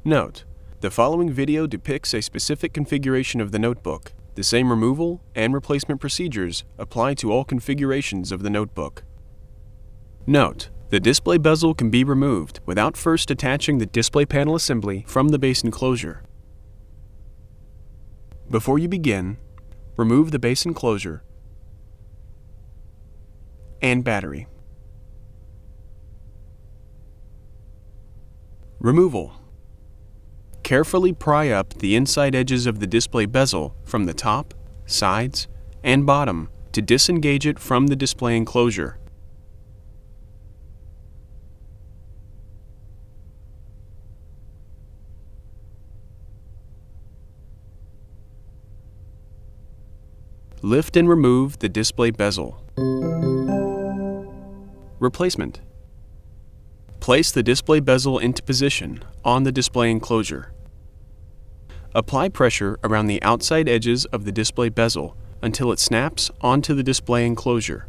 Note: the following video depicts a specific configuration of the notebook. The same removal and replacement procedures apply to all configurations of the notebook. Note: the display bezel can be removed without first attaching the display panel assembly from the base enclosure. Before you begin, remove the base enclosure and battery. Removal. Carefully pry up the inside edges of the display bezel from the top, sides, and bottom to disengage it from the display enclosure. Lift and remove the display bezel. Replacement. Place the display bezel into position on the display enclosure. Apply pressure around the outside edges of the display bezel until it snaps onto the display enclosure.